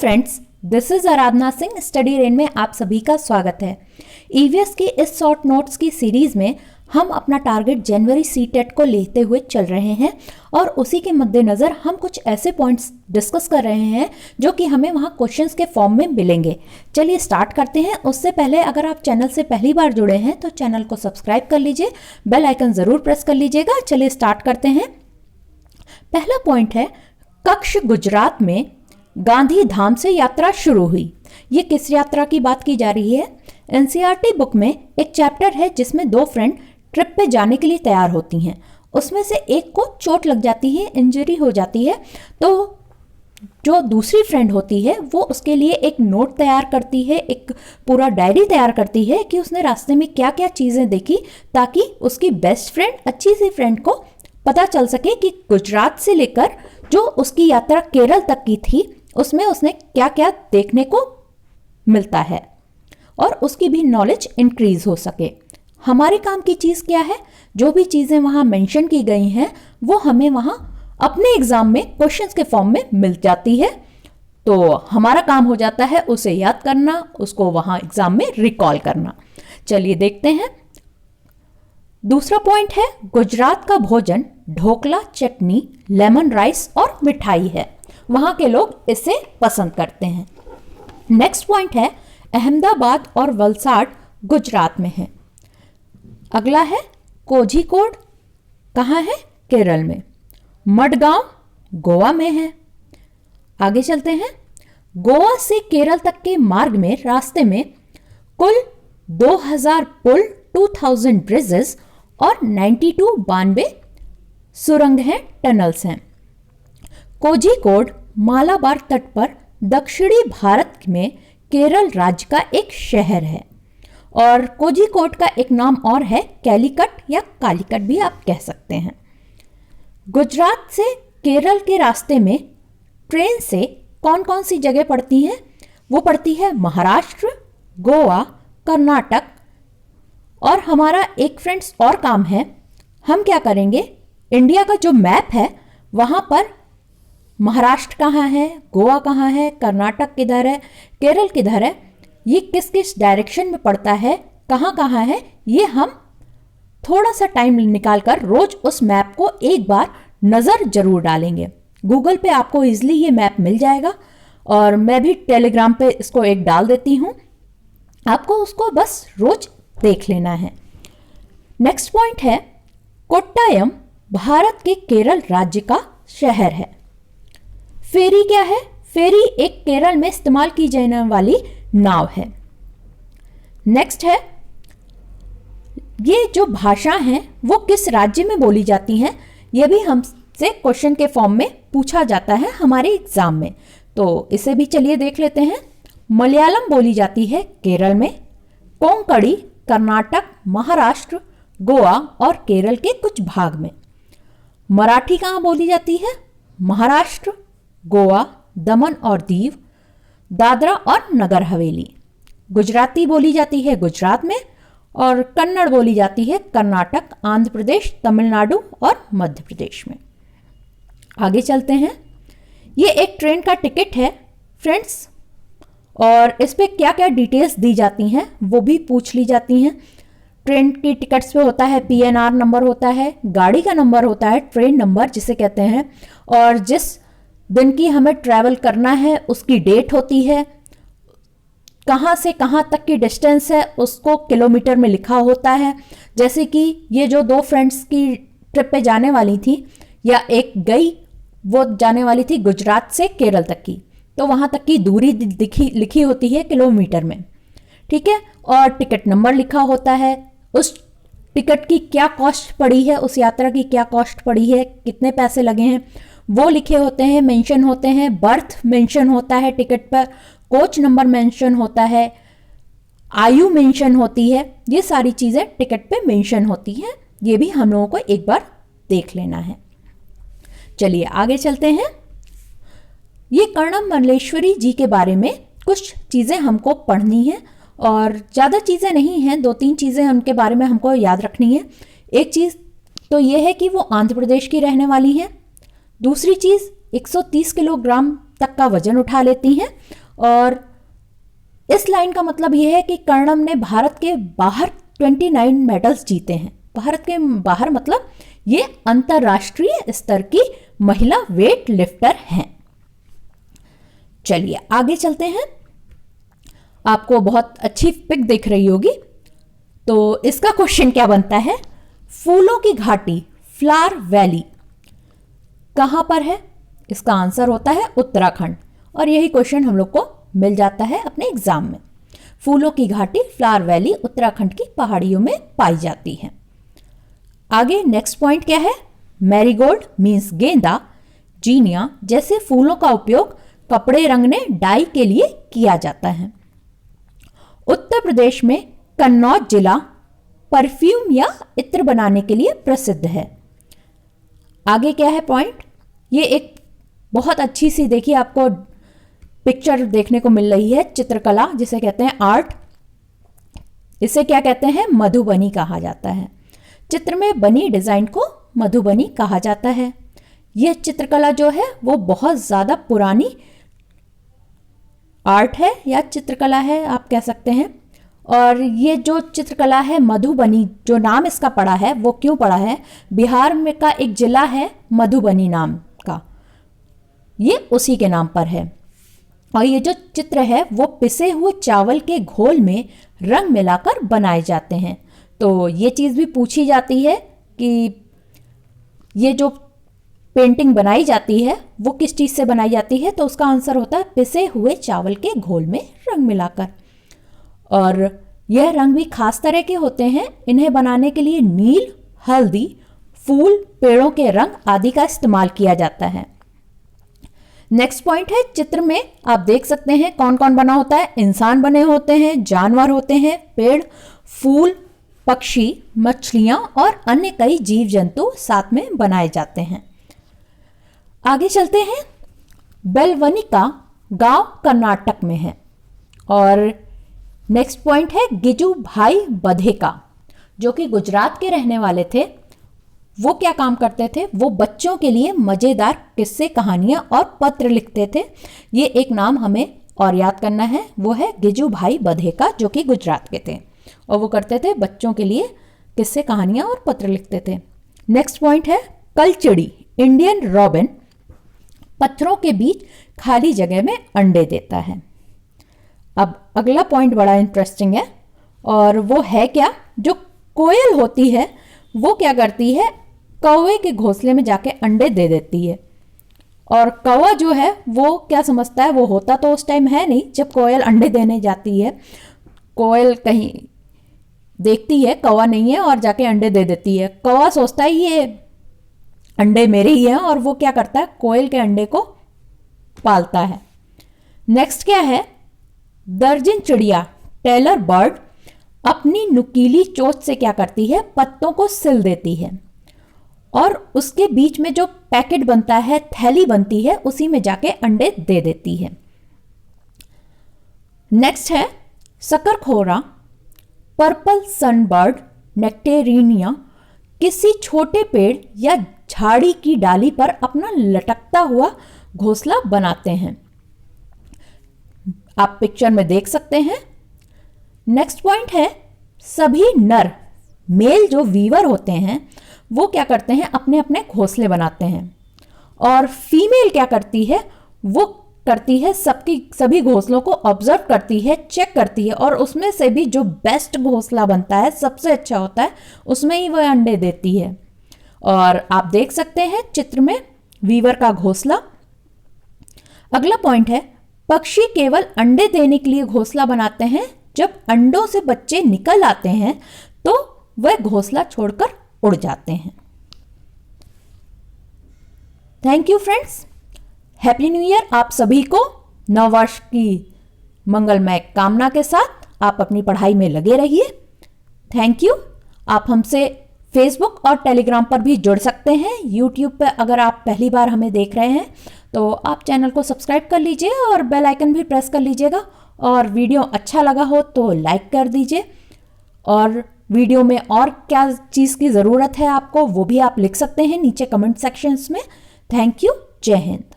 Friends, this is Aradhana Singh. Study rain में आप सभी का स्वागत है। ईवीएस की इस शॉर्ट नोट्स की सीरीज में हम अपना टारगेट जनवरी सीटेट को लेते हुए चल रहे हैं और उसी के मद्देनज़र हम कुछ ऐसे पॉइंट्स डिस्कस कर रहे हैं जो कि हमें वहाँ क्वेश्चंस के फॉर्म में मिलेंगे। चलिए स्टार्ट करते हैं। उससे पहले अगर आप चैनल से पहली बार जुड़े हैं तो चैनल को सब्सक्राइब कर लीजिए, बेल आइकन ज़रूर प्रेस कर लीजिएगा। चलिए स्टार्ट करते हैं। पहला पॉइंट है, कक्ष गुजरात में गांधी धाम से यात्रा शुरू हुई। ये किस यात्रा की बात की जा रही है? एनसीईआरटी बुक में एक चैप्टर है जिसमें दो फ्रेंड ट्रिप पे जाने के लिए तैयार होती हैं। उसमें से एक को चोट लग जाती है, इंजरी हो जाती है, तो जो दूसरी फ्रेंड होती है वो उसके लिए एक नोट तैयार करती है, एक पूरा डायरी तैयार करती है कि उसने रास्ते में क्या क्या चीज़ें देखी, ताकि उसकी बेस्ट फ्रेंड, अच्छी सी फ्रेंड को पता चल सके कि गुजरात से लेकर जो उसकी यात्रा केरल तक की थी उसमें उसने क्या क्या देखने को मिलता है और उसकी भी नॉलेज इंक्रीज हो सके। हमारे काम की चीज़ क्या है? जो भी चीज़ें वहाँ मेंशन की गई हैं वो हमें वहाँ अपने एग्जाम में क्वेश्चंस के फॉर्म में मिल जाती है, तो हमारा काम हो जाता है उसे याद करना, उसको वहाँ एग्जाम में रिकॉल करना। चलिए देखते हैं। दूसरा पॉइंट है, गुजरात का भोजन ढोकला, चटनी, लेमन राइस और मिठाई है। वहाँ के लोग इसे पसंद करते हैं। नेक्स्ट पॉइंट है, अहमदाबाद और वलसाड गुजरात में है। अगला है, कोझिकोड कहाँ है? केरल में। मडगांव गोवा में है। आगे चलते हैं। गोवा से केरल तक के मार्ग में रास्ते में कुल 2000 पुल, 2000 ब्रिजेस और 92 सुरंग हैं, टनल्स हैं। कोझिकोड मालाबार तट पर दक्षिणी भारत में केरल राज्य का एक शहर है और कोझिकोड का एक नाम और है कैलीकट या कालीकट भी आप कह सकते हैं। गुजरात से केरल के रास्ते में ट्रेन से कौन कौन सी जगह पड़ती हैं? वो पड़ती है महाराष्ट्र, गोवा, कर्नाटक। और हमारा एक फ्रेंड्स और काम है, हम क्या करेंगे, इंडिया का जो मैप है वहाँ पर महाराष्ट्र कहाँ है, गोवा कहाँ है, कर्नाटक किधर है, केरल किधर है, ये किस किस डायरेक्शन में पड़ता है, कहाँ कहाँ है, ये हम थोड़ा सा टाइम निकाल कर रोज उस मैप को एक बार नज़र जरूर डालेंगे। गूगल पे आपको इजीली ये मैप मिल जाएगा और मैं भी टेलीग्राम पे इसको एक डाल देती हूँ, आपको उसको बस रोज देख लेना है। नेक्स्ट पॉइंट है, कोट्टायम भारत के केरल राज्य का शहर है। फेरी क्या है? फेरी एक केरल में इस्तेमाल की जाने वाली नाव है। नेक्स्ट है, ये जो भाषा हैं वो किस राज्य में बोली जाती हैं, ये भी हमसे क्वेश्चन के फॉर्म में पूछा जाता है हमारे एग्जाम में, तो इसे भी चलिए देख लेते हैं। मलयालम बोली जाती है केरल में, कोंकणी कर्नाटक, महाराष्ट्र, गोवा और केरल के कुछ भाग में। मराठी कहाँ बोली जाती है? महाराष्ट्र, गोवा, दमन और दीव, दादरा और नगर हवेली। गुजराती बोली जाती है गुजरात में और कन्नड़ बोली जाती है कर्नाटक, आंध्र प्रदेश, तमिलनाडु और मध्य प्रदेश में। आगे चलते हैं। ये एक ट्रेन का टिकट है फ्रेंड्स और इस पे क्या क्या डिटेल्स दी जाती हैं वो भी पूछ ली जाती हैं। ट्रेन की टिकट्स पे होता है PNR नंबर होता है, गाड़ी का नंबर होता है, ट्रेन नंबर जिसे कहते हैं, और जिस दिन की हमें ट्रैवल करना है उसकी डेट होती है, कहाँ से कहाँ तक की डिस्टेंस है उसको किलोमीटर में लिखा होता है। जैसे कि ये जो दो फ्रेंड्स की ट्रिप पे जाने वाली थी, या एक गई वो जाने वाली थी गुजरात से केरल तक की, तो वहाँ तक की दूरी लिखी होती है किलोमीटर में, ठीक है। और टिकट नंबर लिखा होता है, उस टिकट की क्या कॉस्ट पड़ी है, उस यात्रा की क्या कॉस्ट पड़ी है, कितने पैसे लगे हैं वो लिखे होते हैं, मेंशन होते हैं। बर्थ मेंशन होता है टिकट पर, कोच नंबर मेंशन होता है, आयु मेंशन होती है, ये सारी चीज़ें टिकट पे मेंशन होती हैं। ये भी हम लोगों को एक बार देख लेना है। चलिए आगे चलते हैं। ये कर्णम मल्लेश्वरी जी के बारे में कुछ चीज़ें हमको पढ़नी है और ज़्यादा चीज़ें नहीं हैं, 2-3 चीज़ें उनके बारे में हमको याद रखनी है। एक चीज़ तो ये है कि वो आंध्र प्रदेश की रहने वाली हैं। दूसरी चीज़ 130 किलोग्राम तक का वजन उठा लेती हैं और इस लाइन का मतलब यह है कि कर्णम ने भारत के बाहर 29 मेडल्स जीते हैं। भारत के बाहर मतलब ये अंतरराष्ट्रीय स्तर की महिला वेट लिफ्टर हैं। चलिए आगे चलते हैं। आपको बहुत अच्छी पिक दिख रही होगी, तो इसका क्वेश्चन क्या बनता है, फूलों की घाटी फ्लावर वैली कहां पर है? इसका आंसर होता है उत्तराखंड, और यही क्वेश्चन हम लोग को मिल जाता है अपने एग्जाम में। फूलों की घाटी फ्लावर वैली उत्तराखंड की पहाड़ियों में पाई जाती है। आगे नेक्स्ट पॉइंट क्या है, मैरीगोल्ड मीन्स गेंदा, जीनिया जैसे फूलों का उपयोग कपड़े रंगने डाई के लिए किया जाता है। उत्तर प्रदेश में कन्नौज जिला परफ्यूम या इत्र बनाने के लिए प्रसिद्ध है। आगे क्या है पॉइंट, ये एक बहुत अच्छी सी देखिए आपको पिक्चर देखने को मिल रही है, चित्रकला जिसे कहते हैं आर्ट। इसे क्या कहते हैं, मधुबनी कहा जाता है। चित्र में बनी डिजाइन को मधुबनी कहा जाता है। यह चित्रकला जो है वो बहुत ज्यादा पुरानी आर्ट है या चित्रकला है आप कह सकते हैं। और ये जो चित्रकला है मधुबनी, जो नाम इसका पड़ा है वो क्यों पड़ा है, बिहार में का एक जिला है मधुबनी नाम का, ये उसी के नाम पर है। और ये जो चित्र है वो पिसे हुए चावल के घोल में रंग मिलाकर बनाए जाते हैं। तो ये चीज़ भी पूछी जाती है कि ये जो पेंटिंग बनाई जाती है वो किस चीज़ से बनाई जाती है, तो उसका आंसर होता है पिसे हुए चावल के घोल में रंग मिलाकर। और यह रंग भी खास तरह के होते हैं। इन्हें बनाने के लिए नील, हल्दी, फूल, पेड़ों के रंग आदि का इस्तेमाल किया जाता है। नेक्स्ट पॉइंट है, चित्र में आप देख सकते हैं कौन कौन बना होता है, इंसान बने होते हैं, जानवर होते हैं, पेड़, फूल, पक्षी, मछलियां और अन्य कई जीव जंतु साथ में बनाए जाते हैं। आगे चलते हैं। बेलवनिका गांव कर्नाटक में है। और नेक्स्ट पॉइंट है गिजू भाई बधेका, जो कि गुजरात के रहने वाले थे। वो क्या काम करते थे, वो बच्चों के लिए मजेदार किस्से, कहानियां और पत्र लिखते थे। ये एक नाम हमें और याद करना है, वो है गिजू भाई बधेका, जो कि गुजरात के थे और वो करते थे बच्चों के लिए किस्से, कहानियां और पत्र लिखते थे। नेक्स्ट पॉइंट है कलचिड़ी इंडियन रॉबिन पत्थरों के बीच खाली जगह में अंडे देता है। अब अगला पॉइंट बड़ा इंटरेस्टिंग है, और वो है क्या, जो कोयल होती है वो क्या करती है, कौवे के घोंसले में जाके अंडे दे देती है। और कौवा जो है वो क्या समझता है, वो होता तो उस टाइम है नहीं जब कोयल अंडे देने जाती है। कोयल कहीं देखती है कौवा नहीं है और जाके अंडे दे देती है। कौवा सोचता है ये अंडे मेरे ही हैं, और वो क्या करता है, कोयल के अंडे को पालता है। नेक्स्ट क्या है, दर्जन चिड़िया टेलर बर्ड अपनी नुकीली चोंच से क्या करती है, पत्तों को सिल देती है और उसके बीच में जो पैकेट बनता है, थैली बनती है, उसी में जाके अंडे दे देती है। नेक्स्ट है शकरखोरा पर्पल सनबर्ड नेक्टेरिनिया किसी छोटे पेड़ या झाड़ी की डाली पर अपना लटकता हुआ घोंसला बनाते हैं। आप पिक्चर में देख सकते हैं। नेक्स्ट पॉइंट है सभी नर मेल जो वीवर होते हैं वो क्या करते हैं, अपने अपने घोंसले बनाते हैं, और फीमेल क्या करती है, वो करती है सभी घोंसलों को ऑब्जर्व करती है, चेक करती है, और उसमें से भी जो बेस्ट घोंसला बनता है, सबसे अच्छा होता है, उसमें ही वह अंडे देती है। और आप देख सकते हैं चित्र में वीवर का घोंसला। अगला पॉइंट है पक्षी केवल अंडे देने के लिए घोंसला बनाते हैं, जब अंडों से बच्चे निकल आते हैं तो वह घोंसला छोड़कर उड़ जाते हैं। Thank you friends, happy new year आप सभी को। नववर्ष की मंगलमय कामना के साथ आप अपनी पढ़ाई में लगे रहिए। Thank you. आप हमसे फेसबुक और टेलीग्राम पर भी जुड़ सकते हैं। यूट्यूब पर अगर आप पहली बार हमें देख रहे हैं तो आप चैनल को सब्सक्राइब कर लीजिए और बेल आइकन भी प्रेस कर लीजिएगा, और वीडियो अच्छा लगा हो तो लाइक कर दीजिए। और वीडियो में और क्या चीज़ की ज़रूरत है आपको, वो भी आप लिख सकते हैं नीचे कमेंट सेक्शंस में। Thank you. जय हिंद।